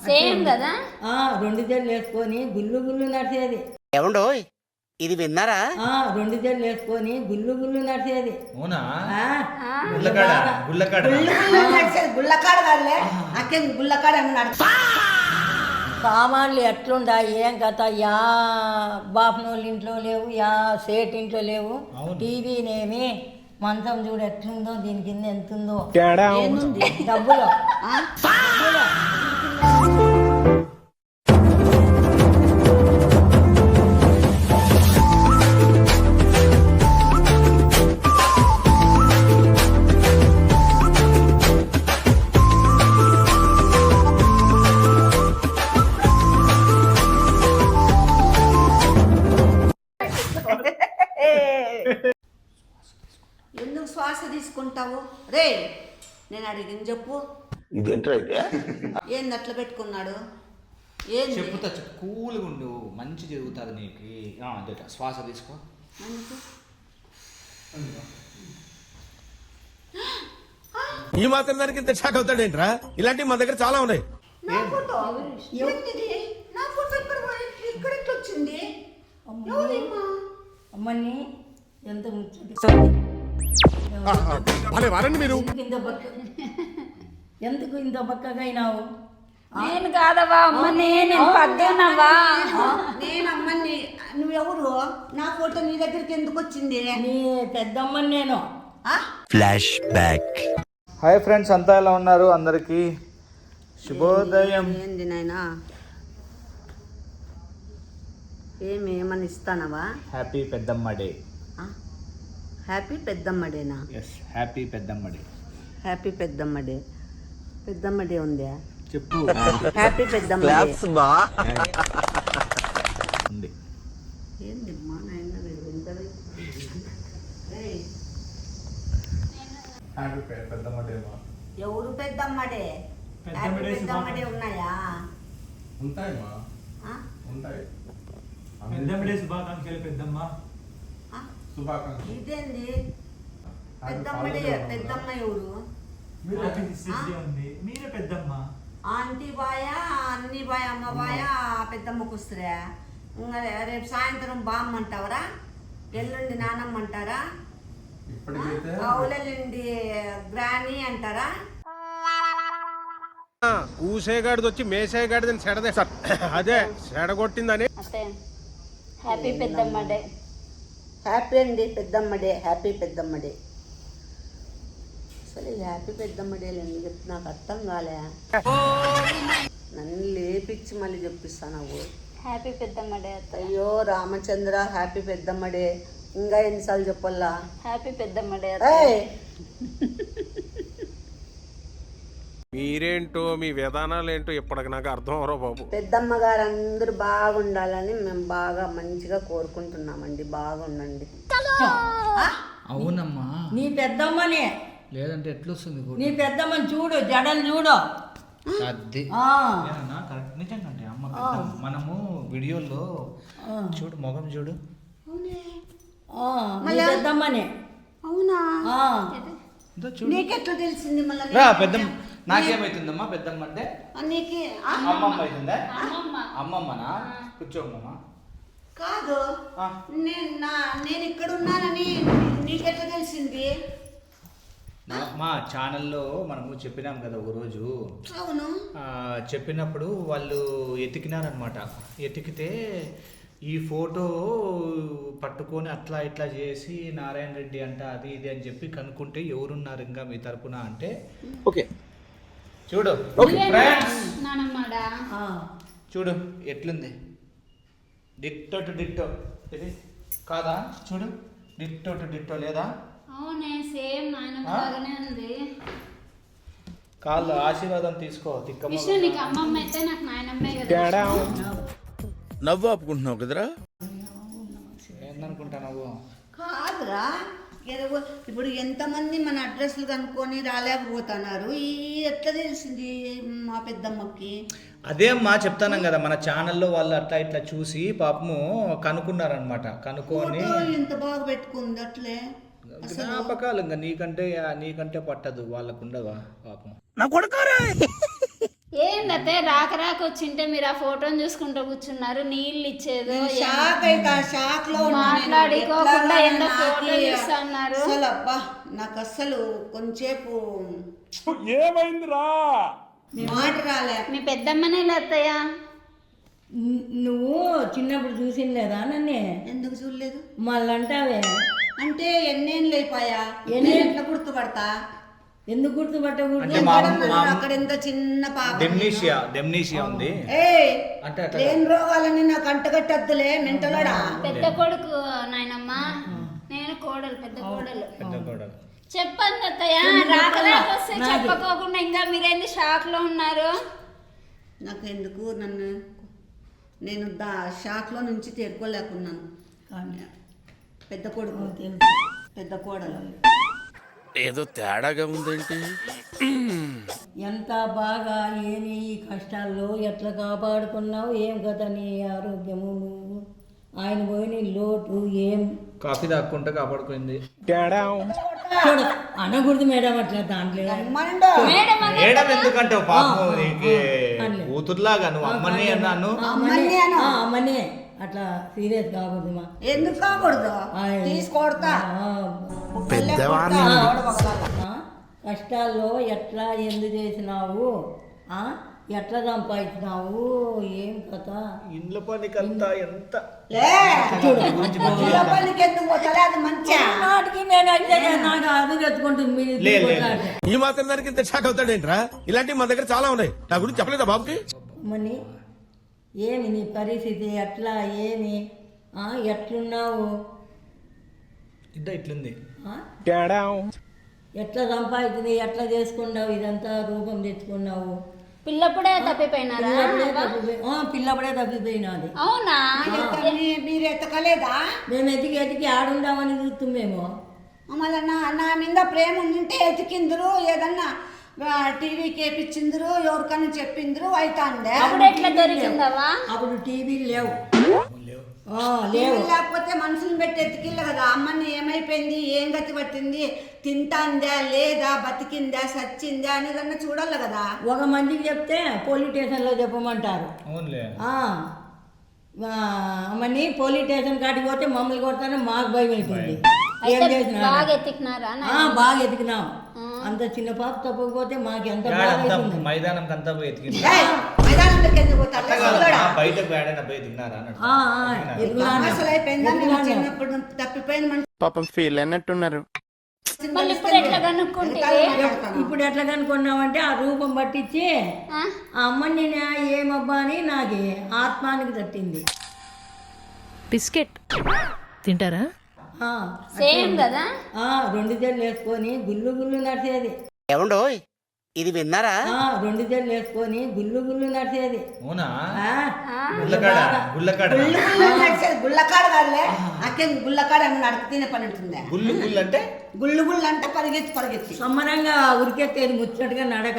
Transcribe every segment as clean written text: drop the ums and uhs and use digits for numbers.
Same కదా. రెండు జల్లు వేసుకొని గుళ్ళు గుళ్ళు నడిచేది. ఏమండో ఇది విన్నారా? రెండు జల్లు వేసుకొని గుళ్ళు గుళ్ళు నడిచేది. అవునా? గుళ్ళకాడ కాదులే, అక్కేం గుళ్ళకాడ సామాన్లు ఎట్లుండా ఏం కథ, యా బాపనోళ్ళ ఇంట్లో లేవు, యా సేట్ ఇంట్లో లేవు. టీవీనేమి మంచం చూడు ఎట్లుందో, దీని కింద ఎంత ఉందో డబ్బులు. ఎందుకు శ్వాస తీసుకుంటావు రే? నేను అడిగింది చెప్పు. ఏంది అట్లా పెట్టుకున్నాడు? ఏంది చెప్పుతా, కూల్గా ఉండు, మంచి జరుగుతుంది నీకు. అదే శ్వాస తీసుకో. ఈ మాత్రం దానికి ఇంత షాక్ అవుతాడేంట్రా? ఇలాంటివి మా దగ్గర చాలా ఉన్నాయి. నా ఫోటో ఏంటిది? నా ఫోటో ఇక్కడ ఎట్లా వచ్చింది? అమ్మని ఎంత వారండి మీరు. ఎందుకు ఇంత బక్కగా అయినావు? నేను కాదవా అమ్మ, నేను పద్దునవా. నేను అమ్మని. నువ్వెవరు? నా ఫోటో నీ దగ్గరికి ఎందుకు వచ్చింది? నీ పెద్దమ్మని నేను. Flash back. హాయ్ ఫ్రెండ్స్, అంతా ఎలా ఉన్నారు? అందరికీ శుభోదయం. ఏంది నాయనా, ఏమని ఇస్తానవా? హ్యాపీ పెద్దమ్మ డే. హ్యాపీ పెద్దమ్మ డేనా? ఎస్, హ్యాపీ పెద్దమ్మ డే. హ్యాపీ పెద్దమ్మ డే. పెద్దమ్మ డే ఉందా? చెప్పు. హ్యాపీ పెద్దమ్మ డే ఉంది. ఏంది మా నాయన పెద్దమ్మ డే. ఎవరు పెద్దమ్మ డే? హ్యాపీ పెద్దమ్మ డే ఉన్నాయా? ఉంటాయమ్మా, ఉంటాయి. పెద్దమ్మ డే శుభాకాంక్షలు పెద్దమ్మ. శుభాకాంక్షలు. ఇదేంది పెద్దమ్మ డే? పెద్దమ్మ ఎవరు? మీరే పెద్దమ్మ. ఆంటీ బాయా, అన్ని బాయ్, అమ్మ బాయా, పెద్దమ్మకు వస్తురా? ఇంకా రేపు సాయంత్రం బామ్మంటావరా? ఎల్లుండి నానమ్మ అంటారా? అవులెల్లుండి గ్రాని అంటారా? కూసేగాడిది వచ్చి మేసేగాడిదని సెడదే సార్, అదే సెడగొట్టిందని. హ్యాపీ పెద్దమ్మ డే. హ్యాపీ అండి పెద్దమ్మ డే. హ్యాపీ పెద్దమ్మ డే. అసలు హ్యాపీ పెద్దమ్మ డే ఎందుకు చెప్తే నాకు అర్థం కాలే. నన్ను లేపించి మళ్ళీ చెప్పిస్తాను. హ్యాపీ పెద్దమ్మ డే. అయ్యో రామచంద్ర, హ్యాపీ పెద్దమ్మ డే. ఇంకా ఎన్నిసార్లు చెప్పల్లా? హ్యాపీ పెద్దమ్మ డే. మీరేంటో మీ విధానాలు ఏంటో ఇప్పటికి నాకు అర్థం అవరో బాబు. పెద్దమ్మ గారు అందరూ బాగుండాలని మేము బాగా మంచిగా కోరుకుంటున్నామండి. బాగుండండి. అవునమ్మా, నీ పెద్దమ్మని. లేదంటే ఎట్లొస్తుంది? నీ పెద్దమ్మని చూడు, జడలు చూడు. అది కరెక్ట్, నిజంగా అమ్మ. మనము వీడియోలో చూడు, మొగం చూడు. నీ పెద్దమ్మని. అవునా? చూడు, నీకెట్లా తెలిసింది? మళ్ళీ పెద్దమ్మ నాకేమైతుందమ్మా? పెద్దమ్మ అంటే నీకు అమ్మమ్మ అవుతుందా? అమ్మమ్మనా? కూర్చోమ్మా. కాదు, నేను ఇక్కడ ఉన్నానని నీకెట్లా తెలిసింది? మా ఛానల్లో మనము చెప్పినాం కదా ఒకరోజు. అవును. చెప్పినప్పుడు వాళ్ళు ఎతికినారనమాట. ఎతికితే ఈ ఫోటో పట్టుకొని అట్లా ఇట్లా చేసి నారాయణ రెడ్డి అంట అది ఇది అని చెప్పి కనుక్కుంటే ఎవరున్నారు ఇంకా మీ తరపున అంటే, ఓకే చూడు చూడు ఎట్లుంది, డిట్టో టు డిట్టో. ఇది కాదా? చూడు, డిట్టో టు డిట్టో లేదా? అవునే, సేమ్ నాయనమ్మలాగానే ఉంది. కాళ్ళు ఆశీర్వాదం తీసుకో. విష్ణు, నీకు అమ్మమ్మ అయితే నాకు నాయనమ్మే కదా. నవ్వు ఆపుకుంటున్నావు కదరా? ఏందనుకుంటున్నావు? కాదురా, ఇప్పుడు ఎంతమంది మన అడ్రస్లు కనుక్కొని రాలేకపోతున్నారు. ఈ ఎట్లా తెలిసింది మా పెద్దమ్మకి? అదే అమ్మా చెప్తాను కదా, మన ఛానల్లో వాళ్ళు అట్లా ఇట్లా చూసి పాపము కనుక్కున్నారనమాట. కనుక్కొని ఇంత బాగా పెట్టుకుంది అట్లే జ్ఞాపకాలు. ఇంకా నీకంటే పట్టదు, వాళ్ళకు ఉండవా పాపం. నా కొడుకారా ఏందతే రాక వచ్చింటే మీరు ఆ ఫోటోని చూసుకుంటూ కూర్చున్నారు, నీళ్ళు ఇచ్చేదో షాక్ అయితే షాక్ లో మాట్లాడుకోకుండా ఎంత ఫోటో చూస్తున్నారు. అసలు అబ్బా నాకు అస్సలు కొంచెంసేపు ఏమైందిరా? మాట రాలే. మీ పెద్దమ్మనే లేదయ్య, నువ్వు చిన్నప్పుడు చూసిన లేదా నన్నే? ఎందుకు చూడలేదు మళ్ళంటావే అంటే ఎన్నేళ్ళు అయిపోయా, ఎట్లా గుర్తుపడతా? ఎందుకు గుర్తుపట్టకూడదు? అంటే అక్కడ ఎంత చిన్న పాప డెమ్నీషియా ఉంది. అంటే అట్లా లేని రోగాలన్నీ నాకు అంటగట్టద్దులే మెంటలోడా. పెద్ద కొడుకు నాయనమ్మ, నేను కోడలు, పెద్ద కోడలు. పెద్ద కోడలు. చెప్పండి అత్తయ్య, రాక వస్తే చెప్పకోకుండా ఇంకా మీరేంది షాక్ లో ఉన్నారు? నాకు ఎందుకు నేను షాక్ లో నుంచి తేరుకోలేకున్నాను. పెద్ద కొడుకు పెద్ద కోడలు ఏదో తేడాగా ఉందేంటి? ఎంత బాగా ఏమి ఈ కష్టాల్లో ఎట్లా కాపాడుకున్నావు? ఏం కదా నీ ఆరోగ్యము? నువ్వు ఆయన పోయిన లోటు ఏం? కాఫీ తాక్కుంటే కాపాడుకుంది. చూడు, అనకూడదు మేడం అట్లా దాంట్లో. మేడం ఎందుకంటే పాపం కూతురులాగా నువ్వు అమ్మని అన్నాను. అమ్మనే అట్లా సీరియస్ కాకూడదు మా. ఎందుకు కాకూడదు? తీసుకోడతా కష్టాల్లో ఎట్లా ఎందుకు చేసినావు? ఎట్లా సంపాదించినావు? ఏం కథ? ఇంట్లో పనికంతా ఎంత నాటికి నేను అయితే నాకు అది తెచ్చుకుంటుంది. ఈ మాత్రం దానికి ఇంత షాక్ అవుతాడేంట్రా? ఇలాంటివి మన దగ్గర చాలా ఉన్నాయి. నా గురించి చెప్పలేదా బాబుకి? మని ఏమి నీ పరిస్థితి? ఎట్లా ఏమి? ఎట్లున్నావు? ఇట్లుంది. ఎట్లా సంపాదించింది? ఎట్లా చేసుకున్నావు? ఇదంతా రూపం తెచ్చుకున్నావు? పిల్లప్పుడే తప్పిపోయినారా? పిల్లప్పుడే తప్పిపోయినది. అవునా? మీరు ఎత్తకలేదా? మేము ఎతికి ఆడుందామని చూస్తున్నామేమో. మళ్ళీ నా మీద ప్రేమ ఉంటే ఎతికిందరు, ఏదన్నా టీవీకి వేపించిందరు, ఎవరికన్నా చెప్పిందరు అవుతాండే. అప్పుడు ఎట్లా దొరికిందవా? అప్పుడు టీవీలు లేవు. లేకపోతే మనుషులు పెట్టి ఎత్తికిల్ల కదా. అమ్మని ఏమైపోయింది, ఏం గతి పట్టింది, తింటాందా లేదా, బతికిందా సచ్చిందా అనేదన్నా చూడాలి కదా. ఒక మందికి చెప్తే పోలీస్ స్టేషన్ లో చెప్పమంటారు. అమ్మని పోలీస్ స్టేషన్ కాటికి పోతే మమ్మల్ని కొడతానే మాకు భయం అయిపోయింది. ఏం చేసినా బాగా ఎతికినాం. అంత చిన్న పాప తప్పకపోతే మాకు ఎంత మైదానం అంతా చిన్నప్పుడు తప్పిపోయింది. పాపం ఫీల్ అన్నట్టున్నారు. ఇప్పుడు ఎట్లా కనుక్కున్నామంటే ఆ రూపం పట్టించి ఆ అమ్మని ఏమబ్బా అని నాకు ఆత్మానికి తట్టింది. బిస్కెట్ తింటారా? సేమ్ కదా, 2 జల్లు వేసుకొని గుళ్ళు నడిచేది. ఏమండోయ్ ఇది విన్నారా? 2 జల్లు వేసుకొని గుళ్ళు నడిచేది. గుళ్ళకాడ కాదులే, నాకేం గుళ్ళకాడ నడక తినే పని ఉంటుంది. గుళ్ళు అంటే పరిగెత్తి సమ్మరంగా ఉరికెత్తేది ముచ్చటగా నడక.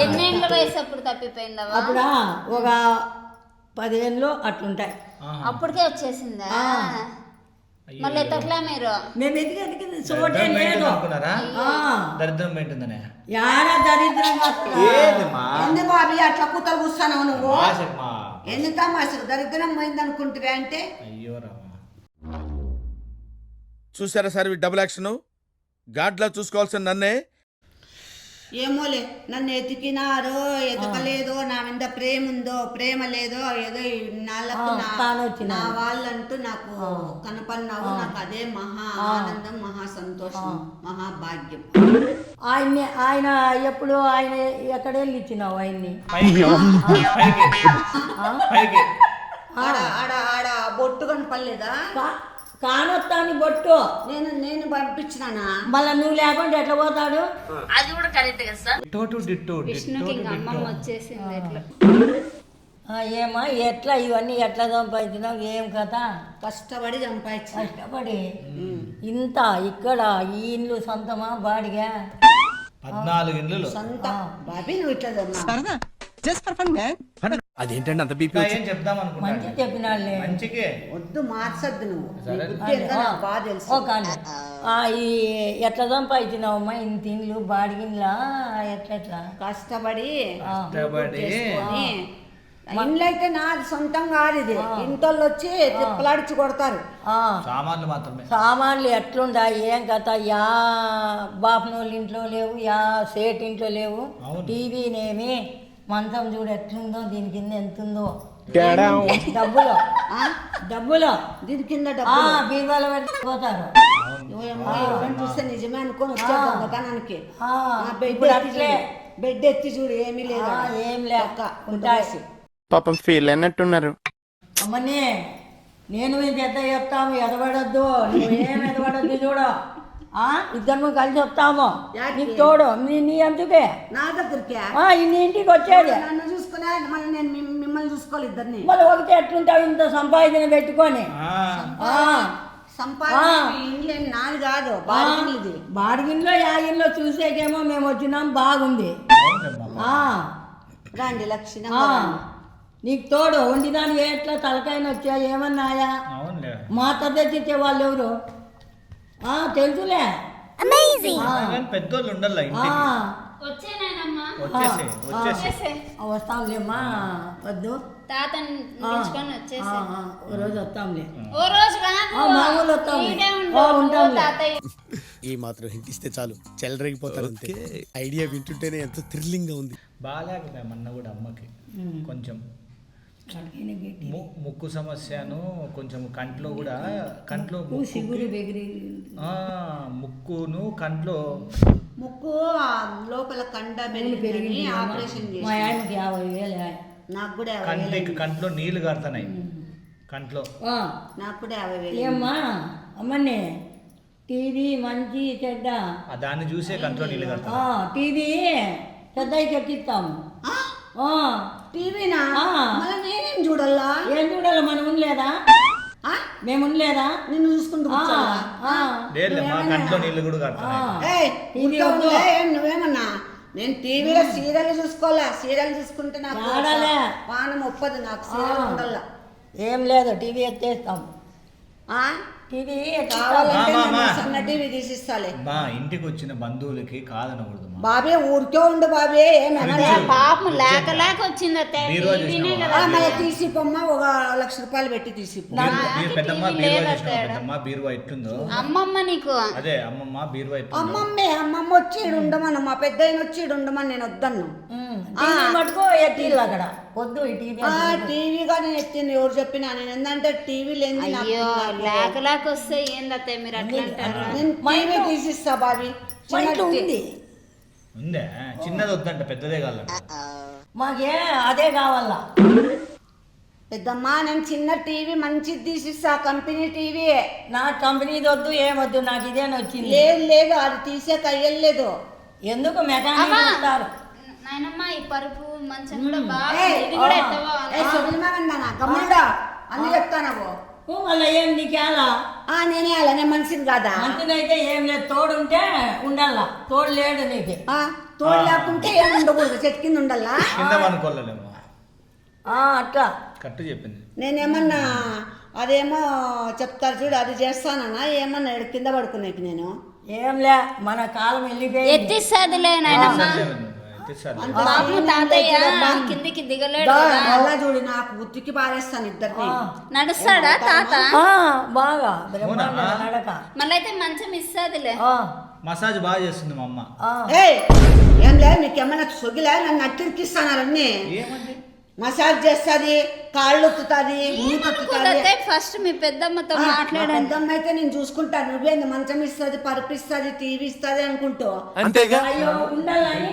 ఎన్నేళ్ళ వయసు అప్పుడు తప్పిపోయిందవా? అప్పుడా ఒక 10 ఏళ్ళు అట్లుంటాయి. అప్పటికే వచ్చేసిందా? మళ్ళీ ఎత్తట్లా మీరు? మేము ఎదిగి చోటే లేదు. దరిద్రం ఏంటుందనే దరిద్రం ఎందుకు అవి అట్లా కూతలు కూర్చున్నావు నువ్వు? ఎందుకమ్మా అసలు దరిద్రం పోయింది అనుకుంటువే అంటే? అయ్యో రామా, చూసారా సార్ డబుల్ యాక్షన్? గాడ్లా చూసుకోవాల్సిన నన్నే ఏమోలే, నన్ను ఎతికినారో ఎతకలేదో, నా మీద ప్రేమ ఉందో ప్రేమ లేదో, ఏదో నాళ్ళకు నా వాళ్ళంటూ నాకు కనపడినావు. నాకు అదే మహా ఆనందం, మహా సంతోషం, మహాభాగ్యం. ఆయన ఎప్పుడు ఆయన ఎక్కడ వెళ్ళి ఇచ్చినావు ఆయన్ని? ఆడ బొట్టు కనపడలేదా? కానొత్తాని బొట్టు నేను పంపించినానా? మళ్ళా నువ్వు లేకుండా ఎట్లా పోతాడు? అది కూడా కరెక్ట్ కదా సార్. విష్ణుకి అమ్మమ్మ వచ్చేసింది. ఎట్లా ఏమా ఎట్లా ఇవన్నీ ఎట్లా సంపాదించినావు? ఏం కథ? కష్టపడి సంపాదించిన. కష్టపడి ఇంత ఇక్కడ ఈ ఇల్లు సొంతమా బాడిగా? 14 ఇళ్ళు సొంత బాబీ. నువ్వు ఇట్లా అదేంటండి అంత బీపీ ఏం చెప్దాం అనుకుంటా మంచి చెప్పినాళ్ళే మంచికే వద్దు మార్చద్దు నువ్వు నీ సరే. బుద్ధి ఏందో నాకు బాగా తెలుసు ఓ కానీ ఈ ఎట్లా సంపాదించినావమ్మా ఇంత ఇండ్లు బాడిగిన్లా ఎట్లా కష్టపడి కష్టపడి చేసుకొని, ఇండ్లు అయితే నాది సొంతం కాదు ఇది ఇంటోళ్ళు వచ్చి తిప్పలాడిచి కొడతారు సామాన్లు మాత్రమే సామాన్లు ఎట్లుండా ఏం కథ యా బాపనోళ్ళ ఇంట్లో లేవు యా సేట్ ఇంట్లో లేవు అవును. టీవీనేమి మంచం చూడు ఎట్లుందో దీని కింద ఎంత ఉందో డబ్బులు డబ్బులు దీని కింద డబ్బు బీరువాలో పెట్టుకుపోతారు ఎవరిని చూస్తే నిజమే అనుకొని వచ్చాడు దొంగతనానికి ఇప్పుడు అట్లే బెడ్ ఎత్తి చూడు ఏమీ లేదు ఏం లేక ఉంటాయి పాపం ఫీల్ అయినట్టున్నారు. అమ్మని నేను మేము పెద్ద చెప్తాము ఎదబడద్దు నువ్వేం ఎదబడద్దు చూడు ఇద్దరు కలిసి వస్తాము నీకు తోడు నీ అందుకే నా దగ్గరికి నీ ఇంటికి వచ్చేది నన్ను చూసుకునే మళ్ళీ నేను మిమ్మల్ని చూసుకోవాలి ఇద్దరిని మళ్ళీ ఒకటి ఎట్లుంటావు ఇంత సంపాదన పెట్టుకొని సంపాదన ఇండ్లు ఏం నాది కాదు బాడిగిల్లుది బాడిగిన్లో యాగిన్లో చూసేకేమో మేము వచ్చినాం బాగుంది రండి లక్షణ నీకు తోడు వండిదాని ఎట్లా తలకాయన వచ్చా ఏమన్నాయా అవునులే మా తెచ్చిచ్చే వాళ్ళు ఎవరు తెలుసులే కానీ పెద్దోళ్ళు ఉండాలి ఇంటికి వచ్చేనాయనమ్మా వచ్చేసి వస్తాంలేమ్మా వద్దు తాతని పిలుచుకొని వచ్చేసి ఓ రోజు వస్తాంలే ఓ రోజు కాదు మామూలు వస్తాంలే ఈడే ఉండు ఉంటాంలే తాతయ్య. ఈ మాత్రం హింట్ ఇస్తే చాలు చెలరేగిపోతారు అంతే. ఐడియా వింటుంటేనే ఎంతో థ్రిల్లింగ్ గా ఉంది. బాగాలేకపోయా మొన్న కూడా అమ్మకి కొంచెం ముక్కు సమస్యను కొంచెం కంట్లో కూడా కంట్లో సిగురు బెగిరి ముక్కును కంట్లో ముక్కు లోపల కండ పెరిగి ఆపరేషన్ మా చేసి ఆయనకి 50,000 నాకు కూడా కంట్లో నీళ్లు కడుతున్నాయి కంట్లో నాకు కూడా 50,000 ఏమ్మా అమ్మని టీవీ మంచి చెడ్డ దాన్ని చూసే కంట్లో నీళ్లు కడుతున్నాయి టీవీ పెద్దకి ఎట్టిస్తాము టీవీనా మళ్ళీ నేనేం చూడాలా ఏం చూడాలి మనం ఉండలేదా మేము ఉండలేదా నిన్ను చూసుకుంటూ లేదు మా కంట్లో నీళ్లు కూడా కడుతున్నాయి నువ్వేమన్నా నేను టీవీలో సీరియల్ చూసుకోవాలా సీరియల్ చూసుకుంటే నాకు పానం ఒప్పదు నాకు సీరియల్ ఉండాలా ఏం లేదు టీవీ ఎత్తేస్తాం టీవీ కావాలంటే సన్న టీవీ తీసిస్తాలే మా ఇంటికి వచ్చిన బంధువులకి కాదనకూడదు బాబే ఊరికే ఉండు బాబే ఏమన్నా పాపం లేక వచ్చింది మళ్ళీ తీసి పొమ్మ 1 లక్ష రూపాయలు పెట్టి తీసి పెద్దమ్మ బీరువా చేసిన పెద్దమ్మ బీరువా ఎట్టుందో అమ్మమ్మ నీకు అదే అమ్మమ్మ బీరువా ఎట్టు అమ్మమ్మ వచ్చి ఈడు ఉండమను మా పెద్ద వచ్చి ఈడు ఉండమని నేను వద్దన్ను మటుకో ఎత్తిల్లు అక్కడ వద్దు ఈ టీవీ టీవీగా నేను ఎత్తింది ఎవరు చెప్పినా నేను ఏంటంటే టీవీ లేని అయ్యో లేక వస్తే ఏందత్తే మీరు అట్లా అంటారు నేను టీవీ తీసిస్తా బాబీ ఉంది ఉందే చిన్నది వద్దంట పెద్దదే కావాలంట మాకే అదే కావాలా పెద్దమ్మా నేను చిన్న టీవీ మంచిది తీసిస్తా కంపెనీ టీవీ నా కంపెనీది వద్దు ఏమొద్దు నాకు ఇదేని వచ్చింది లేదు అది తీసే కయ్యలేదు ఎందుకు మెకానిక్ ఇస్తారు నాయనమ్మ ఈ పరుపు మంచం కూడా బాగా ఇది కూడా గమ్ముడా అన్ని చెప్తానవు మళ్ళీ ఏం నీకేలా నేనే అలా నేను మనిషిని కాదా మంచిదైతే ఏం లేదు తోడు ఉంటే ఉండాలా తోడు లేడు నీకు తోడు లేకుంటే ఏం ఉండకూడదు చెట్టు కింద ఉండాలా కింద అనుకోలేము అట్లా కట్టు చెప్పింది నేనేమన్నా అదేమో చెప్తారు చూడు అది చేస్తానన్నా ఏమన్నా కింద పడుకునేకి నేను ఏంలే మన కాలం వెళ్ళిపోయి ఎత్తిస్తాదిలే నాయనమ్మ బాబు తాతయ్య కిందికి దిగలేడు అలా చూడు నాకు ఉత్తికి పారేస్తాను ఇద్దరిని నడుస్తాడా తాత బాగా నడక మళ్ళైతే మంచం ఇస్తాదిలే మసాజ్ బాగా చేస్తుంది మా అమ్మ ఏం లేదు నీకేమన్నా సొగిలే నన్ను అట్టిరికిస్తానన్నీ మసాజ్ చేస్తుంది కాళ్ళు ఒత్తుతుంది ఫస్ట్ మీ పెద్దమ్మతో మాట్లాడండి పెద్దమ్మ అయితే నేను చూసుకుంటాను నువ్వేంది మంచం ఇస్తుంది పరుపు ఇస్తుంది టీవీ ఇస్తుంది అనుకుంటూ అయ్యో ఉండాలని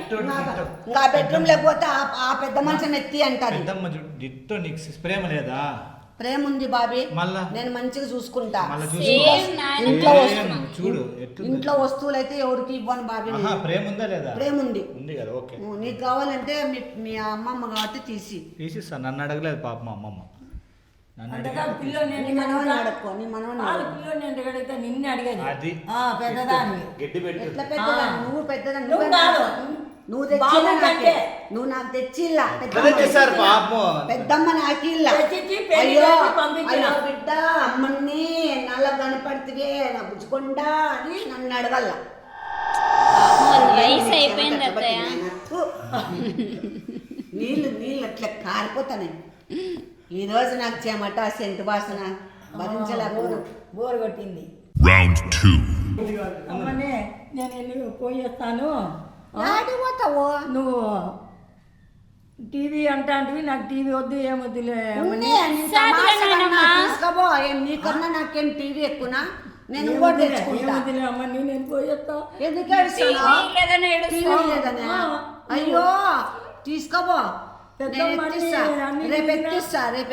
ఇంకా బెడ్రూమ్ లేకపోతే ఆ పెద్ద మంచం ఎత్తి అంటారు పెద్దమ్మ డిట్టో నీకు ప్రేమ లేదా ప్రేమ ఉంది బాబీ మళ్ళా నేను మంచిగా చూసుకుంటా చూడు ఇంట్లో వస్తువులు అయితే ఎవరికి ఇవ్వను బాబీ ప్రేమ ఉందా లేదా ప్రేమ ఉంది కదా ఓకే నీకు కావాలంటే మీ అమ్మమ్మ కాబట్టి తీసిస్తా నన్ను అడగలేదు పాప మా అమ్మమ్మ నీ మనవని అడుక్కో నీ మనవని నిన్ను అడిగేది అది పెద్దదాన్ని గడ్డి పెట్టి ఎట్లా పెద్దదాన్ని నువ్వు పెద్దదాన్ని నువ్వు కాదు నువ్వు తెచ్చిలా బాబు నాకే. కంటే. నువ్వు నాకు తెచ్చిల్లా అదే చేశారు పాపం. పెద్దమ్మ నాకిల్లా. తెచ్చిచ్చి పెళ్లి అయ్యో చేసి పంపించిన. అయ్యో బిడ్డ అమ్మని నల్ల కనపడితే నా బుజ్జుకొండా అని నన్ను అడగల. వయసు అయిపోయింది అత్తయ్య. నీళ్ళు అట్లా కారిపోతాయి. ఈ రోజు నాకు చెమట సెంటు వాసన భరించలేకపోయినా. బోరు కొట్టింది. Round 2. అమ్మనే నేను వెళ్ళి పోయేస్తాను. ఆడికి పోతావు. నువ్వు టీవీ అంటాంటివి, నాకు టీవీ వద్దు ఏమొద్దులే అమ్మని. తీసుకోబో. ఏం నీకన్నా నాకేం టీవీ ఎక్కువనా? నేను కూడా తెచ్చుకుంటా. ఏమొద్దులే అమ్మని, నేను పోయేస్తా. ఎందుకు ఏడుస్తున్నావు? టీవీ లేదని టీవీ ఏడుస్తున్నావు. లేదనే? ఆ. అయ్యో తీసుకోబో. పెద్దమ్మ అన్ని రేపు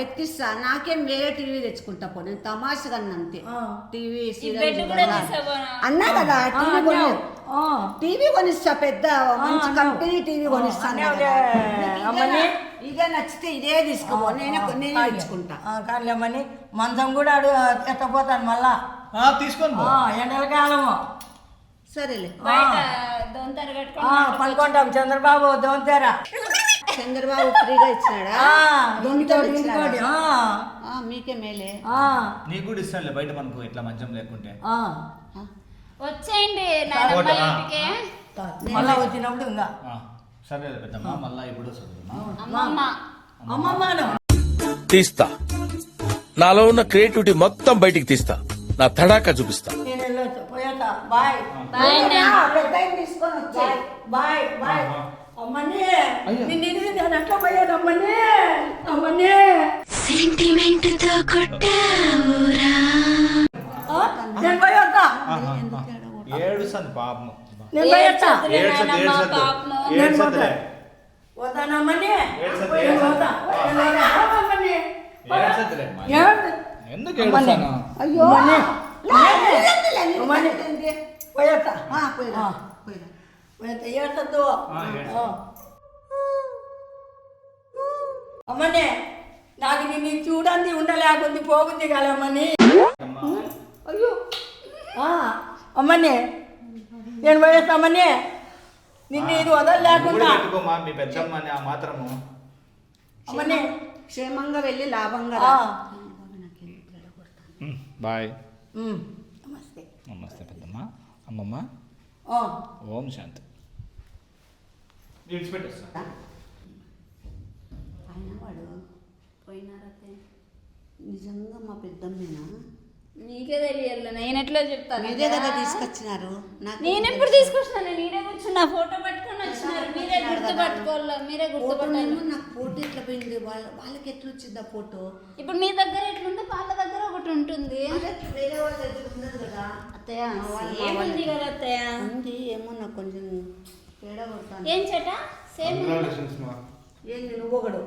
ఎత్తిస్తా. నాకేం వేరే టీవీ తెచ్చుకుంటా పో. నేను తమాషగా అంతే. ఆ. టీవీ బెడ్ కూడా తీసుకోపోనా? అన్నా కదా టీవీ కొని ఆ. టీవీ కొనిస్తా. పెద్ద మంచి కంపెనీ టీవీ కొనిస్తాను కదా. అమ్మని ఇదే నచ్చితే ఇదే తీసుకోబో. నేనే తెచ్చుకుంటా. కానీ అమ్మని మంచం కూడా ఎత్తపోతాను మళ్ళా. తీసుకొని పో. ఎండల కాలము సరేలే. బయట దొంతరు కట్టుకొని పనుకుంటాం. చంద్రబాబు దోంతేరా చంద్రబాబు ఫ్రీగా ఇచ్చినాడా? దొంగతోడు ఇచ్చినాడా? మీకే మేలే. నీకు కూడా ఇస్తానులే బయట మనకు ఇట్లా మంచం లేకుంటే. వచ్చేయండి నానమ్మ ఇంటికి. మళ్ళా వచ్చినప్పుడు ఇంకా సరే పెద్దమ్మ మళ్ళా ఇప్పుడు చదువుమా. అమ్మమ్మ అమ్మమ్మను తీస్తా, నాలో ఉన్న క్రియేటివిటీ మొత్తం బయటికి తీస్తా, నా తడాకా చూపిస్తా. నేను వెళ్ళొచ్చు. పోయేస్తా. బాయ్ బాయ్ అన్న. పెద్ద తీసుకొని వచ్చాయి. Bye bye. అమ్మని నిన్ను నేను ఎట్లా పోయాను అమ్మని. అమ్మని సెంటిమెంట్ తో కొట్టావురా. నేను పోయేస్తా. ఏడుస్తుంది పాపం. నేను పోయేస్తా. ఏడ్చొద్దులే. పోతానమ్మని. ఏడ్చొద్దు, నేను పోతా. అమ్మని ఏడ్చొద్దులే. ఎందుకు ఏడుస్తాను? అయ్యో పోయేస్తా. పోయిరా. పోయేస్తా. ఏడ్చొద్దు. ఏడ్చొద్దు. అమ్మని నాకు నిన్ను చూడండి ఉండలేకుంది, పోగుంది కలమ్మని. అయ్యో అమ్మని నేను పోయేస్తామని నిన్ను ఇది వదలలేకుండా. పెట్టుకోమా మీ పెద్దమ్మని ఆ మాత్రము. అమ్మని క్షేమంగా వెళ్ళి లాభంగా ఆ. బాయ్. నమస్తే. నమస్తే పెద్దమ్మ. అమ్మమ్మ ఆ. ఓం శాంతి. విడిచిపెట్టేస్తా. ఆయన వాడు పోయినారతే. నిజంగా మా పెద్దమ్మేనా? నీకే తెలియాలి, నేను ఎట్లా చెప్తాను? మీరే కదా తీసుకొచ్చినారు. నేను ఎప్పుడు తీసుకొచ్చినాను? నేనే కూర్చున్నా, ఫోటో పట్టుకొని వచ్చినారు. మీరే గుర్తుపట్టుకోవాలి, మీరే గుర్తుపట్టాలి. నాకు ఫోటో ఎట్లా పోయింది? వాళ్ళకి ఎట్లా వచ్చింది ఆ ఫోటో? ఇప్పుడు మీ దగ్గర ఎట్లుంది, వాళ్ళ దగ్గర ఒకటి ఉంటుంది. వేరే వాళ్ళ దగ్గర ఉండదు కదా. అత్తయ్య సేమ్ ఉంది కదా అత్తయ్య. ఉంది ఏమో, నాకు కొంచెం తేడా కొడతాను. ఏం చెట సేమ్ ఏంది నువ్వు ఒకడు